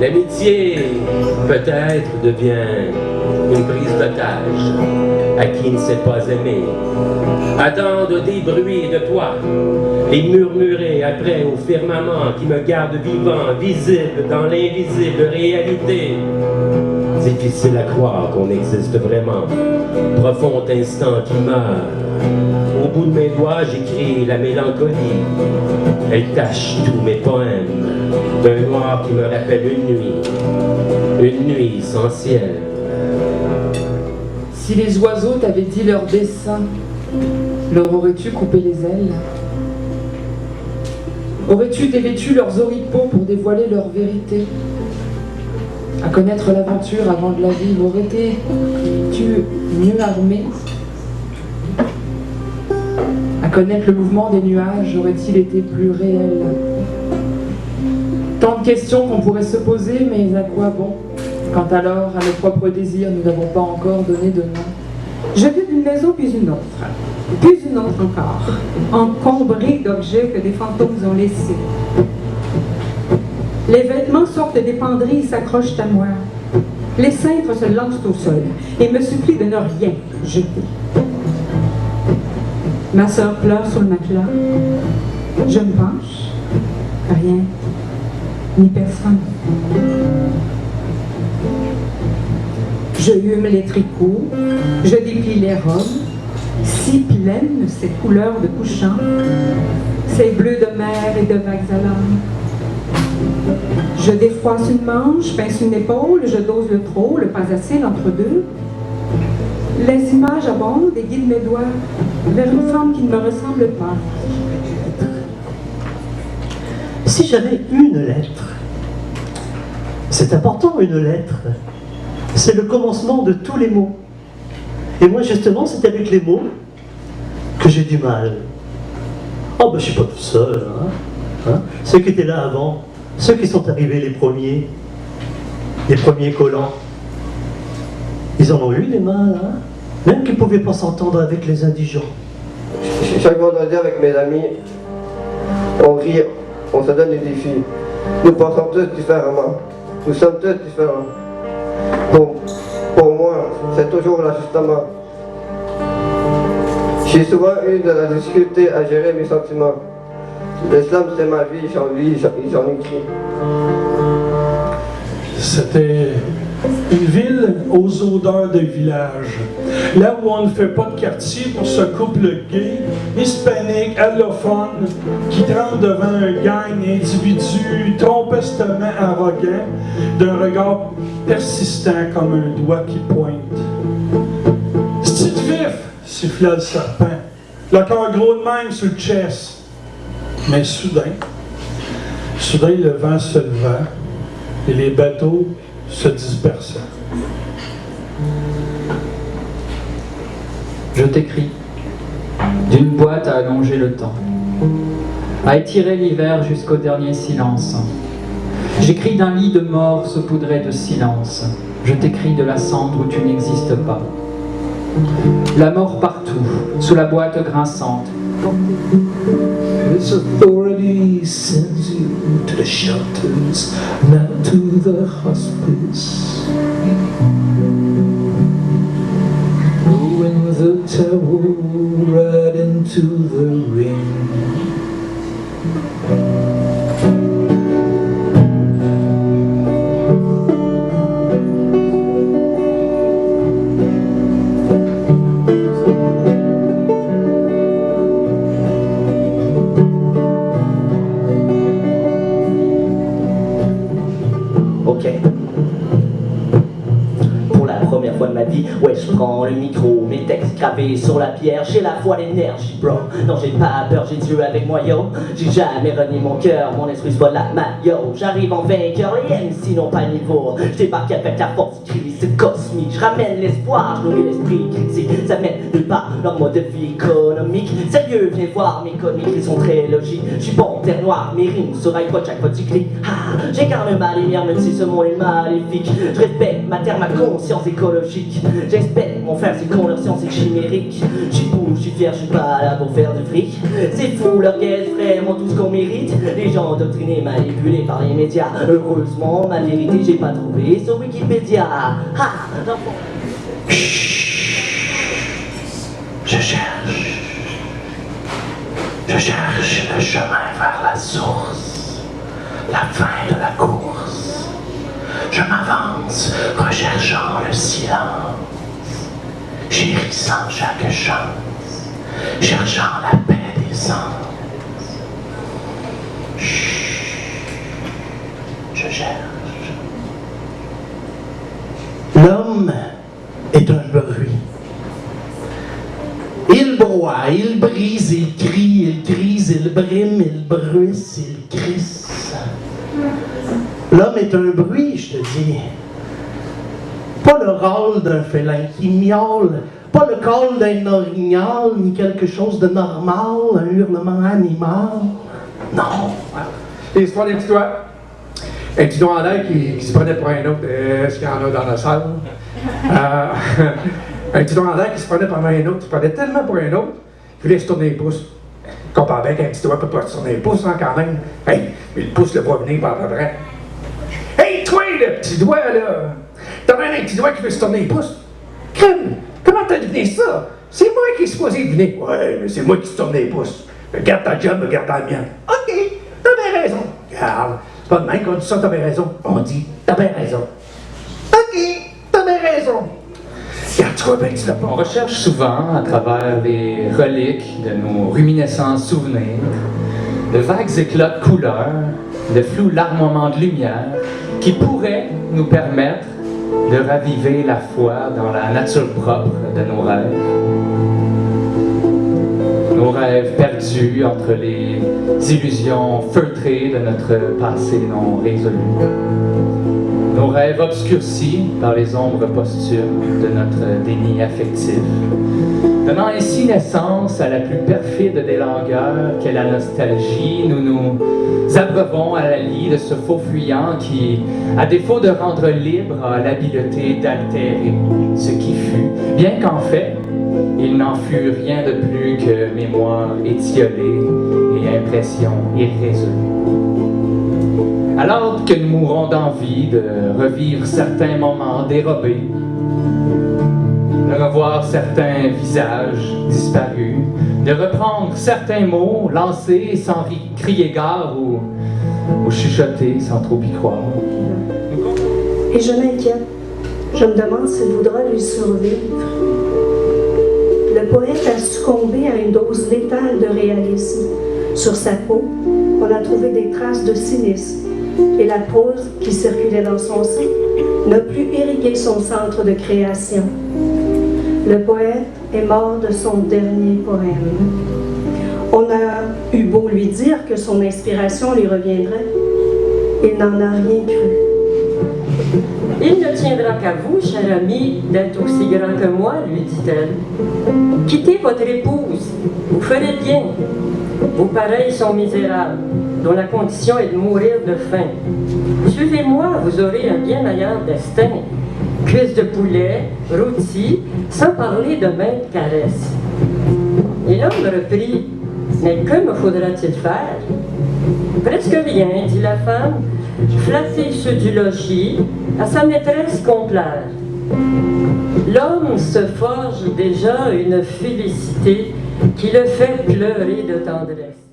L'amitié, peut-être, devient une prise d'otage à qui ne sait pas aimer. Attendre des bruits de toi, les murmurer après au firmament qui me garde vivant, visible dans l'invisible réalité. Difficile à croire qu'on existe vraiment, profond instant qui meurt. Au bout de mes doigts, j'écris la mélancolie. Elle cache tous mes poèmes d'un noir qui me rappelle une nuit sans ciel. Si les oiseaux t'avaient dit leur dessein, leur aurais-tu coupé les ailes? Aurais-tu dévêtu leurs oripeaux pour dévoiler leur vérité? À connaître l'aventure avant de la vivre, aurais-tu mieux armé? À connaître le mouvement des nuages, aurait-il été plus réel? Tant de questions qu'on pourrait se poser, mais à quoi bon? Quand alors, à nos propres désirs, nous n'avons pas encore donné de nom. Je vis d'une maison puis une autre encore, encombrée d'objets que des fantômes ont laissés. Les vêtements sortent des penderies et s'accrochent à moi. Les cintres se lancent au sol et me supplient de ne rien jeter. Ma sœur pleure sur le matelas. Je me penche. Rien. Ni personne. Je hume les tricots. Je déplie les robes. Si pleines ces couleurs de couchant, ces bleus de mer et de vagues à l'âme. Je défroisse une manche, pince une épaule, je dose le trot, le pas assez entre deux. Les images abondent et guident mes doigts vers une femme qui ne me ressemble pas. Si j'avais une lettre, c'est important une lettre, c'est le commencement de tous les mots. Et moi justement c'est avec les mots que j'ai du mal. Oh ben je suis pas tout seul, hein. Ceux qui étaient là avant, ceux qui sont arrivés les premiers collants, ils en ont eu les mal, hein. Même qu'ils ne pouvaient pas s'entendre avec les indigents. Chaque vendredi avec mes amis, on rit, on se donne des défis. Nous pensons tous différemment. Nous sommes tous différents. Pour moi, c'est toujours l'ajustement. J'ai souvent eu de la difficulté à gérer mes sentiments. L'islam c'est ma vie, j'en vis, j'en écris. C'était une ville aux odeurs de village, là où on ne fait pas de quartier pour ce couple gay, hispanique, allophone, qui tremble devant un gang d'individus trompestement arrogants, d'un regard persistant comme un doigt qui pointe. C'est vif, siffla le serpent, le cœur gros de même sur le chest. Mais soudain, le vent se leva et les bateaux se dispersaient. Je t'écris, d'une boîte à allonger le temps, à étirer l'hiver jusqu'au dernier silence. J'écris d'un lit de mort saupoudré de silence. Je t'écris de la cendre où tu n'existes pas. La mort partout, sous la boîte grinçante. This authority sends you to the shelters, not to the hospice. Throwing the towel right into the ring. Ouais, je prends le micro, mes textes gravés sur la pierre, j'ai la foi, l'énergie, bro. Non, j'ai pas peur, j'ai Dieu avec moi, yo. J'ai jamais renié mon cœur, mon esprit soit la main, yo. J'arrive en vainqueur, les MC n'ont pas niveau. Je débarque avec la force du Christ cosmique, je ramène l'espoir, je nourris l'esprit critique. Ça mène nulle part leur mode de vie économique. Sérieux, viens voir mes comiques, ils sont très logiques. Je suis panthère noire, mes rimes sur iPod chaque fois que tu cliques. Ah, j'incarne ma lumière même si ce monde est maléfique. Je respecte ma terre, ma conscience écologique. J'espère mon frère, c'est con, leur science est chimérique. Je suis beau, je suis fier, je suis pas là pour faire du fric. C'est fou, leur guerre, frère, ont tout ce qu'on mérite. Les gens endoctrinés, manipulés par les médias. Heureusement, ma vérité, j'ai pas trouvé sur Wikipédia. Ah, Je cherche le chemin vers la source, la fin de la course. Je m'avance, recherchant le silence, chérissant chaque chance, cherchant la paix des sens. Je cherche. L'homme est un bruit. Il broie, il brise, il crie, il grise, il brime, il bruisse, il crisse. L'homme est un bruit, je te dis. Pas le rôle d'un félin qui miaule, pas le col d'un orignal, ni quelque chose de normal, un hurlement animal. Non. L'histoire des petits doigts. Un petit doigt en l'air qui se prenait pour un autre. Est-ce qu'il y en a dans la salle? Un petit doigt en l'air qui se prenait pour un autre. Il se prenait tellement pour un autre qu'il voulait se tourner les pouces. Comparé avec un petit doigt, il ne peut pas se tourner les pouces, hein, quand même. Hey, mais le pouce le voit venir par à peu près. Hey, toi, le petit doigt, là! T'as même un petit doigt qui veut se tourner les pouces? Crème! Comment t'as deviné ça? C'est moi qui suis supposé deviner. Ouais, mais c'est moi qui se tourne les pouces. Regarde ta job, regarde ta mienne. OK, t'as bien raison. Regarde, c'est pas de même qu'on dit ça, t'as bien raison. On dit, t'as bien raison. OK, t'as bien raison. Regarde, tu vois bien que tu l'as pas. On recherche souvent, à travers les reliques de nos ruminescents souvenirs, de vagues éclats de couleurs, de flous larmoiements de lumière, qui pourraient nous permettre de raviver la foi dans la nature propre de nos rêves. Nos rêves perdus entre les illusions feutrées de notre passé non résolu. Nos rêves obscurcis par les ombres posthumes de notre déni affectif, donnant ainsi naissance à la plus perfide des langueurs qu'est la nostalgie. Nous nous abreuvons à la lie de ce faux fuyant qui, à défaut de rendre libre, a l'habileté d'altérer ce qui fut, bien qu'en fait, il n'en fut rien de plus que mémoire étiolée et impression irrésolue. Alors que nous mourons d'envie de revivre certains moments dérobés, de revoir certains visages disparus, de reprendre certains mots lancés sans crier gare ou chuchoter sans trop y croire. Et je m'inquiète. Je me demande s'il voudra lui survivre. Le poète a succombé à une dose létale de réalisme. Sur sa peau, on a trouvé des traces de cynisme. Et la prose qui circulait dans son sein n'a plus irrigué son centre de création. Le poète est mort de son dernier poème. On a eu beau lui dire que son inspiration lui reviendrait. Il n'en a rien cru. Il ne tiendra qu'à vous, cher ami, d'être aussi grand que moi, lui dit-elle. Quittez votre épouse, vous ferez bien. Vos pareils sont misérables, dont la condition est de mourir de faim. Suivez-moi, vous aurez un bien meilleur destin. Cuisses de poulet, rôti, sans parler de maintes caresses. Et l'homme reprit, mais que me faudra-t-il faire? Presque rien, dit la femme, flatter ceux du logis, à sa maîtresse complaire. L'homme se forge déjà une félicité qui le fait pleurer de tendresse.